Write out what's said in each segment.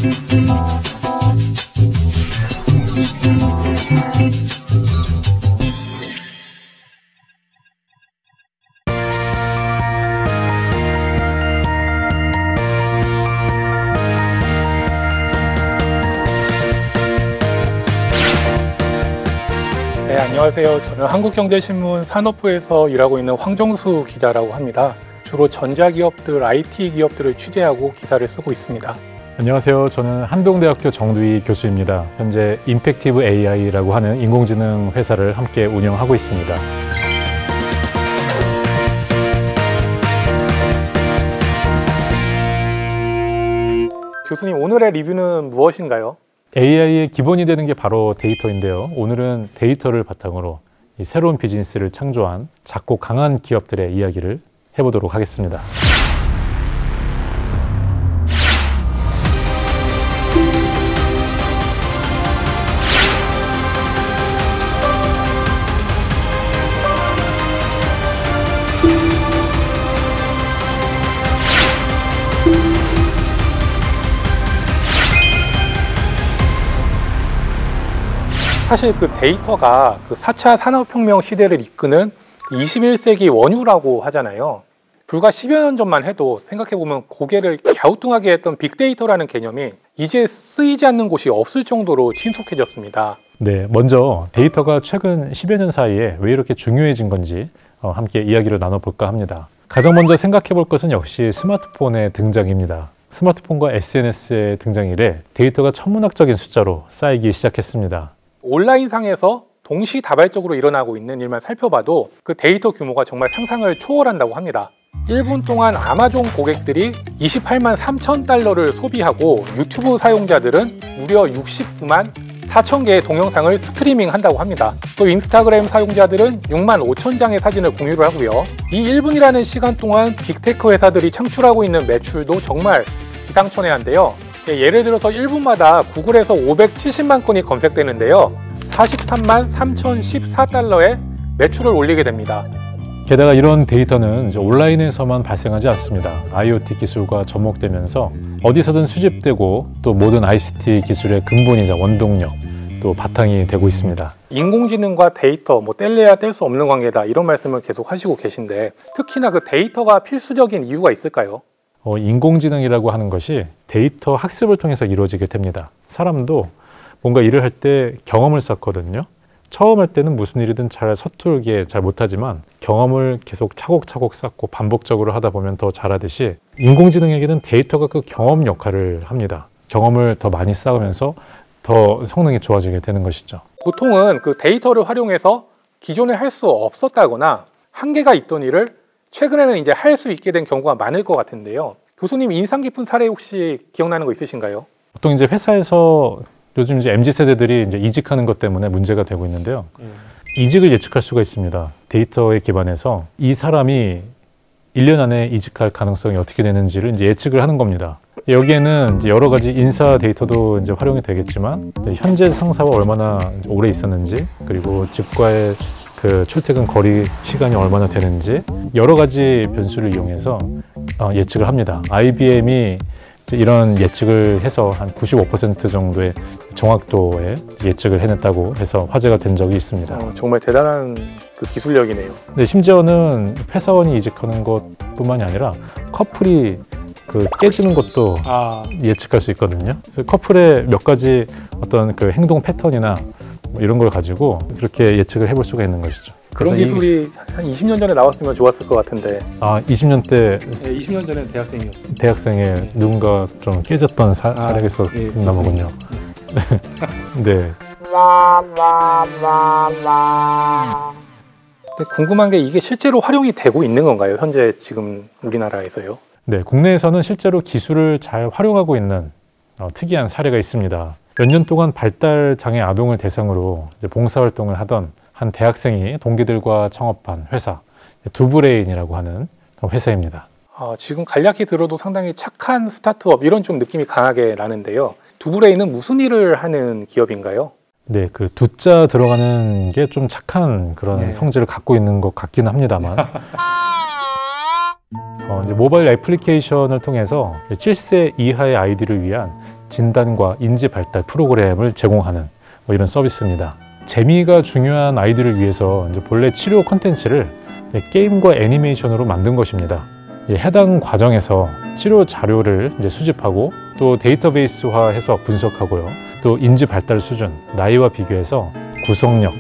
네, 안녕하세요. 저는 한국경제신문 산업부에서 일하고 있는 황정수 기자라고 합니다. 주로 전자기업들, IT 기업들을 취재하고 기사를 쓰고 있습니다. 안녕하세요. 저는 한동대학교 정두희 교수입니다. 현재 임팩티브 AI라고 하는 인공지능 회사를 함께 운영하고 있습니다. 교수님, 오늘의 리뷰는 무엇인가요? AI의 기본이 되는 게 바로 데이터인데요. 오늘은 데이터를 바탕으로 이 새로운 비즈니스를 창조한 작고 강한 기업들의 이야기를 해보도록 하겠습니다. 사실 그 데이터가 그 4차 산업혁명 시대를 이끄는 21세기 원유라고 하잖아요. 불과 10여 년 전만 해도 생각해보면 고개를 갸우뚱하게 했던 빅데이터라는 개념이 이제 쓰이지 않는 곳이 없을 정도로 신속해졌습니다. 네, 먼저 데이터가 최근 10여 년 사이에 왜 이렇게 중요해진 건지 함께 이야기를 나눠볼까 합니다. 가장 먼저 생각해볼 것은 역시 스마트폰의 등장입니다. 스마트폰과 SNS의 등장 이래 데이터가 천문학적인 숫자로 쌓이기 시작했습니다. 온라인상에서 동시다발적으로 일어나고 있는 일만 살펴봐도 그 데이터 규모가 정말 상상을 초월한다고 합니다. 1분 동안 아마존 고객들이 28만 3천 달러를 소비하고 유튜브 사용자들은 무려 69만 4천 개의 동영상을 스트리밍 한다고 합니다. 또 인스타그램 사용자들은 6만 5천 장의 사진을 공유를 하고요. 이 1분이라는 시간 동안 빅테크 회사들이 창출하고 있는 매출도 정말 기상천외한데요. 예를 들어서 1분마다 구글에서 570만 건이 검색되는데요. 43만 3,014달러의 매출을 올리게 됩니다. 게다가 이런 데이터는 이제 온라인에서만 발생하지 않습니다. IoT 기술과 접목되면서 어디서든 수집되고 또 모든 ICT 기술의 근본이자 원동력, 또 바탕이 되고 있습니다. 인공지능과 데이터, 뗄래야 뗄 수 없는 관계다, 이런 말씀을 계속 하시고 계신데 특히나 그 데이터가 필수적인 이유가 있을까요? 인공지능이라고 하는 것이 데이터 학습을 통해서 이루어지게 됩니다. 사람도 뭔가 일을 할 때 경험을 쌓거든요. 처음 할 때는 무슨 일이든 잘 서툴게 잘 못하지만 경험을 계속 차곡차곡 쌓고 반복적으로 하다 보면 더 잘하듯이 인공지능에게는 데이터가 그 경험 역할을 합니다. 경험을 더 많이 쌓으면서 더 성능이 좋아지게 되는 것이죠. 보통은 그 데이터를 활용해서 기존에 할 수 없었다거나 한계가 있던 일을 최근에는 이제 할 수 있게 된 경우가 많을 것 같은데요. 교수님, 인상 깊은 사례 혹시 기억나는 거 있으신가요? 보통 이제 회사에서 요즘 이제 MZ 세대들이 이제 이직하는 것 때문에 문제가 되고 있는데요. 이직을 예측할 수가 있습니다. 데이터에 기반해서 이 사람이 1년 안에 이직할 가능성이 어떻게 되는지를 이제 예측을 하는 겁니다. 여기에는 이제 여러 가지 인사 데이터도 이제 활용이 되겠지만 현재 상사와 얼마나 오래 있었는지, 그리고 집과의 그 출퇴근 거리 시간이 얼마나 되는지 여러 가지 변수를 이용해서 예측을 합니다. IBM이 이런 예측을 해서 한 95% 정도의 정확도의 예측을 해냈다고 해서 화제가 된 적이 있습니다. 정말 대단한 그 기술력이네요. 근데 심지어는 회사원이 이직하는 것뿐만이 아니라 커플이 그 깨지는 것도 예측할 수 있거든요. 그래서 커플의 몇 가지 어떤 그 행동 패턴이나 이런 걸 가지고 그렇게 예측을 해볼 수가 있는 것이죠. 그런 기술이 한 20년 전에 나왔으면 좋았을 것 같은데. 20년 때? 네, 20년 전에는 대학생이었어요. 대학생에 누군가 좀 깨졌던 사례가 있었나 보군요. 네. 궁금한 게 이게 실제로 활용이 되고 있는 건가요? 현재 지금 우리나라에서요? 네, 국내에서는 실제로 기술을 잘 활용하고 있는 특이한 사례가 있습니다. 몇 년 동안 발달장애 아동을 대상으로 봉사활동을 하던 한 대학생이 동기들과 창업한 회사, 두브레인이라고 하는 회사입니다. 지금 간략히 들어도 상당히 착한 스타트업, 이런 좀 느낌이 강하게 나는데요. 두브레인은 무슨 일을 하는 기업인가요? 네, 그 두자 들어가는 게 좀 착한 그런 성질을 갖고 있는 것 같기는 합니다만 이제 모바일 애플리케이션을 통해서 7세 이하의 아이들을 위한 진단과 인지 발달 프로그램을 제공하는 뭐 이런 서비스입니다. 재미가 중요한 아이들을 위해서 이제 본래 치료 콘텐츠를 게임과 애니메이션으로 만든 것입니다. 해당 과정에서 치료 자료를 이제 수집하고 또 데이터베이스화해서 분석하고요. 또 인지 발달 수준, 나이와 비교해서 구속력,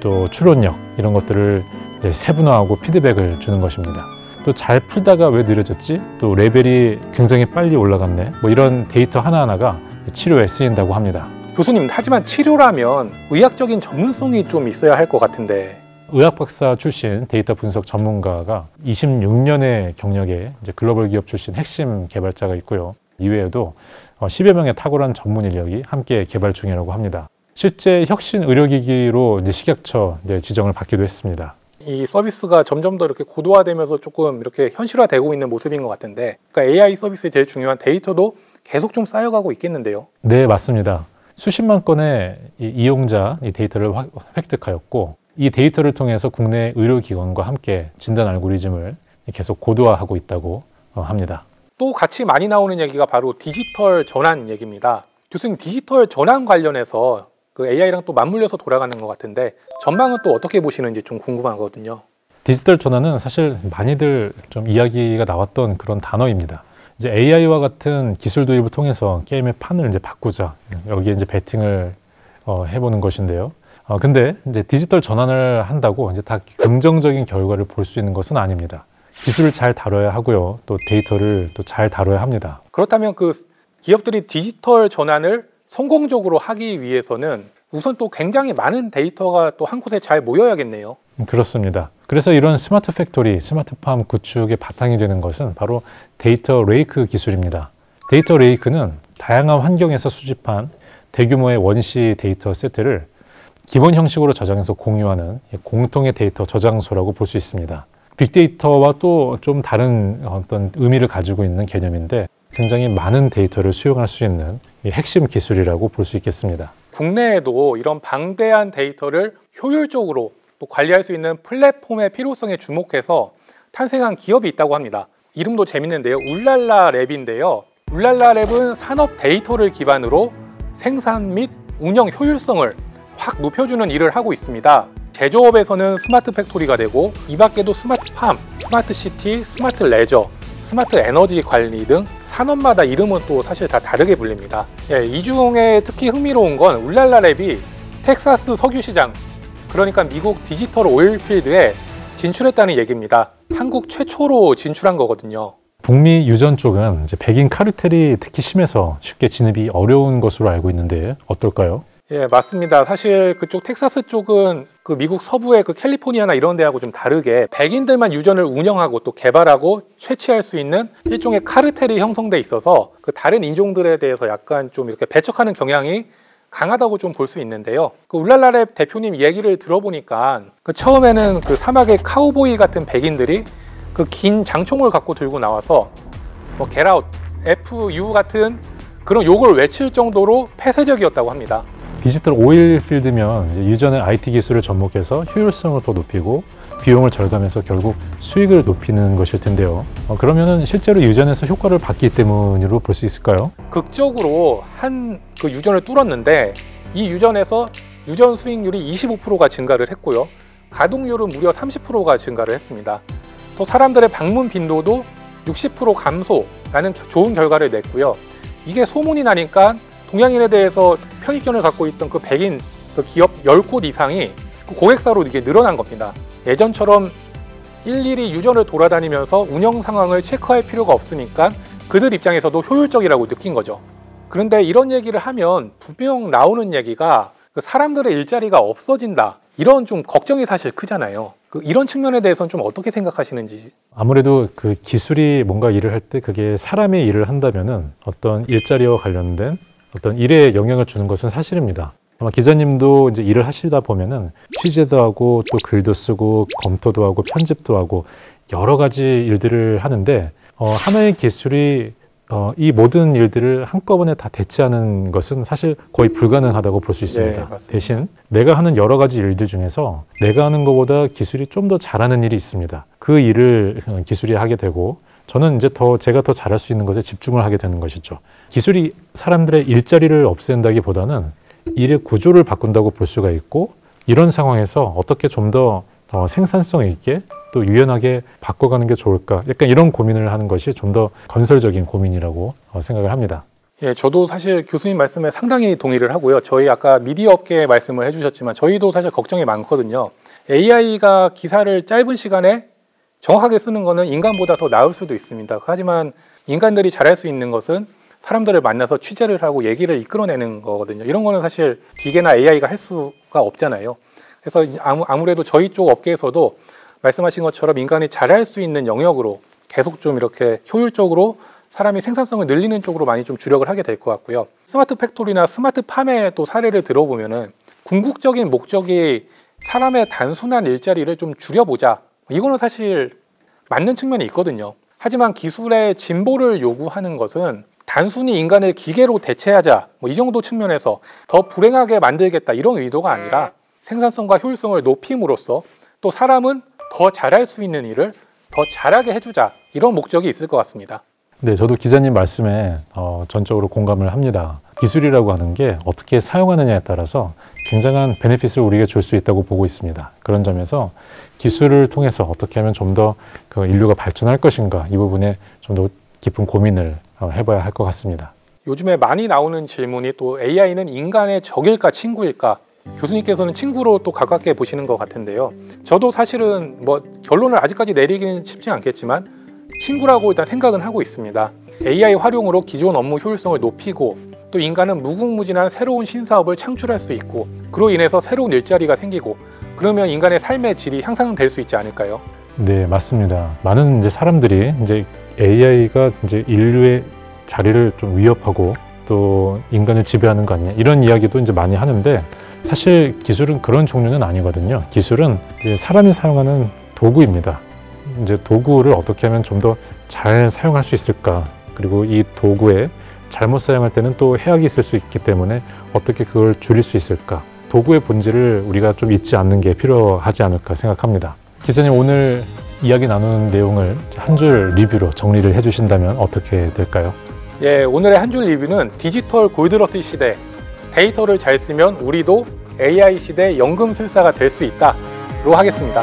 또 추론력 이런 것들을 이제 세분화하고 피드백을 주는 것입니다. 또 잘 풀다가 왜 느려졌지? 또 레벨이 굉장히 빨리 올라갔네. 뭐 이런 데이터 하나하나가 치료에 쓰인다고 합니다. 교수님, 하지만 치료라면 의학적인 전문성이 좀 있어야 할 것 같은데. 의학 박사 출신 데이터 분석 전문가가 26년의 경력에 이제 글로벌 기업 출신 핵심 개발자가 있고요. 이외에도 10여 명의 탁월한 전문 인력이 함께 개발 중이라고 합니다. 실제 혁신 의료기기로 이제 식약처 지정을 받기도 했습니다. 이 서비스가 점점 더 이렇게 고도화되면서 조금 이렇게 현실화되고 있는 모습인 것 같은데, 그러니까 AI 서비스의 제일 중요한 데이터도 계속 좀 쌓여가고 있겠는데요? 네, 맞습니다. 수십만 건의 이용자 데이터를 획득하였고, 이 데이터를 통해서 국내 의료기관과 함께 진단 알고리즘을 계속 고도화하고 있다고 합니다. 또 같이 많이 나오는 얘기가 바로 디지털 전환 얘기입니다. 교수님, 디지털 전환 관련해서 그 AI랑 또 맞물려서 돌아가는 것 같은데 전망은 또 어떻게 보시는지 좀 궁금하거든요. 디지털 전환은 사실 많이들 좀 이야기가 나왔던 그런 단어입니다. 이제 AI와 같은 기술 도입을 통해서 게임의 판을 이제 바꾸자, 여기에 이제 베팅을 해보는 것인데요. 근데 이제 디지털 전환을 한다고 이제 다 긍정적인 결과를 볼 수 있는 것은 아닙니다. 기술을 잘 다뤄야 하고요. 또 데이터를 또 잘 다뤄야 합니다. 그렇다면 그 기업들이 디지털 전환을 성공적으로 하기 위해서는 우선 또 굉장히 많은 데이터가 또 한 곳에 잘 모여야겠네요. 그렇습니다. 그래서 이런 스마트 팩토리, 스마트팜 구축의 바탕이 되는 것은 바로 데이터 레이크 기술입니다. 데이터 레이크는 다양한 환경에서 수집한 대규모의 원시 데이터 세트를 기본 형식으로 저장해서 공유하는 공통의 데이터 저장소라고 볼 수 있습니다. 빅데이터와 또 좀 다른 어떤 의미를 가지고 있는 개념인데 굉장히 많은 데이터를 수용할 수 있는 핵심 기술이라고 볼 수 있겠습니다. 국내에도 이런 방대한 데이터를 효율적으로 또 관리할 수 있는 플랫폼의 필요성에 주목해서 탄생한 기업이 있다고 합니다. 이름도 재밌는데요. 울랄라 랩인데요. 울랄라 랩은 산업 데이터를 기반으로 생산 및 운영 효율성을 확 높여주는 일을 하고 있습니다. 제조업에서는 스마트 팩토리가 되고 이 밖에도 스마트팜, 스마트 시티, 스마트 레저, 스마트 에너지 관리 등 산업마다 이름은 또 사실 다 다르게 불립니다. 이 중에 특히 흥미로운 건 울랄라 랩이 텍사스 석유시장, 그러니까 미국 디지털 오일필드에 진출했다는 얘기입니다. 한국 최초로 진출한 거거든요. 북미 유전 쪽은 이제 백인 카르텔이 특히 심해서 쉽게 진입이 어려운 것으로 알고 있는데 어떨까요? 예, 맞습니다. 사실 그쪽 텍사스 쪽은 그 미국 서부의 그 캘리포니아나 이런 데하고 좀 다르게 백인들만 유전을 운영하고 또 개발하고 채취할 수 있는 일종의 카르텔이 형성돼 있어서 그 다른 인종들에 대해서 약간 좀 이렇게 배척하는 경향이 강하다고 좀 볼 수 있는데요. 그 울랄라랩 대표님 얘기를 들어보니까 그 처음에는 그 사막의 카우보이 같은 백인들이 그 긴 장총을 갖고 들고 나와서 뭐 get out, FU 같은 그런 욕을 외칠 정도로 폐쇄적이었다고 합니다. 디지털 오일 필드면 유전의 IT 기술을 접목해서 효율성을 더 높이고 비용을 절감해서 결국 수익을 높이는 것일 텐데요. 그러면은 실제로 유전에서 효과를 받기 때문으로 볼 수 있을까요? 극적으로 한 그 유전을 뚫었는데 이 유전에서 유전 수익률이 25%가 증가를 했고요. 가동률은 무려 30%가 증가를 했습니다. 또 사람들의 방문 빈도도 60% 감소라는 좋은 결과를 냈고요. 이게 소문이 나니까 동양인에 대해서 편익견을 갖고 있던 그 백인 그 기업 10곳 이상이 그 고객사로 이게 늘어난 겁니다. 예전처럼 일일이 유전을 돌아다니면서 운영 상황을 체크할 필요가 없으니까 그들 입장에서도 효율적이라고 느낀 거죠. 그런데 이런 얘기를 하면 분명 나오는 얘기가 그 사람들의 일자리가 없어진다. 이런 좀 걱정이 사실 크잖아요. 이런 측면에 대해서는 좀 어떻게 생각하시는지. 아무래도 그 기술이 뭔가 일을 할 때 그게 사람의 일을 한다면은 어떤 일자리와 관련된 어떤 일에 영향을 주는 것은 사실입니다. 아마 기자님도 이제 일을 하시다 보면은 취재도 하고 또 글도 쓰고 검토도 하고 편집도 하고 여러 가지 일들을 하는데 하나의 기술이 이 모든 일들을 한꺼번에 다 대체하는 것은 사실 거의 불가능하다고 볼 수 있습니다. 네, 대신 내가 하는 여러 가지 일들 중에서 내가 하는 것보다 기술이 좀 더 잘하는 일이 있습니다. 그 일을 기술이 하게 되고 저는 이제 제가 더 잘할 수 있는 것에 집중을 하게 되는 것이죠. 기술이 사람들의 일자리를 없앤다기보다는 일의 구조를 바꾼다고 볼 수가 있고, 이런 상황에서 어떻게 좀 더 생산성 있게 또 유연하게 바꿔가는 게 좋을까, 약간 이런 고민을 하는 것이 좀 더 건설적인 고민이라고 생각을 합니다. 예, 저도 사실 교수님 말씀에 상당히 동의를 하고요. 저희 아까 미디어 업계 말씀을 해주셨지만 저희도 사실 걱정이 많거든요. AI가 기사를 짧은 시간에 정확하게 쓰는 거는 인간보다 더 나을 수도 있습니다. 하지만 인간들이 잘할 수 있는 것은 사람들을 만나서 취재를 하고 얘기를 이끌어내는 거거든요. 이런 거는 사실 기계나 AI가 할 수가 없잖아요. 그래서 아무래도 저희 쪽 업계에서도 말씀하신 것처럼 인간이 잘할 수 있는 영역으로 계속 좀 이렇게 효율적으로 사람이 생산성을 늘리는 쪽으로 많이 좀 주력을 하게 될 것 같고요. 스마트 팩토리나 스마트 팜의 또 사례를 들어보면은 궁극적인 목적이 사람의 단순한 일자리를 좀 줄여보자. 이거는 사실 맞는 측면이 있거든요. 하지만 기술의 진보를 요구하는 것은 단순히 인간을 기계로 대체하자, 이 정도 측면에서 더 불행하게 만들겠다, 이런 의도가 아니라 생산성과 효율성을 높임으로써 또 사람은 더 잘할 수 있는 일을 더 잘하게 해주자, 이런 목적이 있을 것 같습니다. 네, 저도 기자님 말씀에 전적으로 공감을 합니다. 기술이라고 하는 게 어떻게 사용하느냐에 따라서 굉장한 베네핏을 우리에게 줄 수 있다고 보고 있습니다. 그런 점에서 기술을 통해서 어떻게 하면 좀 더 그 인류가 발전할 것인가, 이 부분에 좀 더 깊은 고민을 해봐야 할 것 같습니다. 요즘에 많이 나오는 질문이 또 AI는 인간의 적일까 친구일까? 교수님께서는 친구로 또 가깝게 보시는 것 같은데요. 저도 사실은 결론을 아직까지 내리기는 쉽지 않겠지만 친구라고 일단 생각은 하고 있습니다. AI 활용으로 기존 업무 효율성을 높이고 또 인간은 무궁무진한 새로운 신사업을 창출할 수 있고, 그로 인해서 새로운 일자리가 생기고, 그러면 인간의 삶의 질이 향상될 수 있지 않을까요? 네, 맞습니다. 많은 이제 사람들이 이제 AI가 이제 인류의 자리를 좀 위협하고 또 인간을 지배하는 거 아니냐, 이런 이야기도 이제 많이 하는데, 사실 기술은 그런 종류는 아니거든요. 기술은 이제 사람이 사용하는 도구입니다. 이제 도구를 어떻게 하면 좀 더 잘 사용할 수 있을까, 그리고 이 도구에 잘못 사용할 때는 또 해악이 있을 수 있기 때문에 어떻게 그걸 줄일 수 있을까, 도구의 본질을 우리가 좀 잊지 않는 게 필요하지 않을까 생각합니다. 기자님, 오늘 이야기 나누는 내용을 한 줄 리뷰로 정리를 해주신다면 어떻게 될까요? 예, 오늘의 한 줄 리뷰는 디지털 골드러시 시대, 데이터를 잘 쓰면 우리도 AI 시대 연금술사가 될 수 있다로 하겠습니다.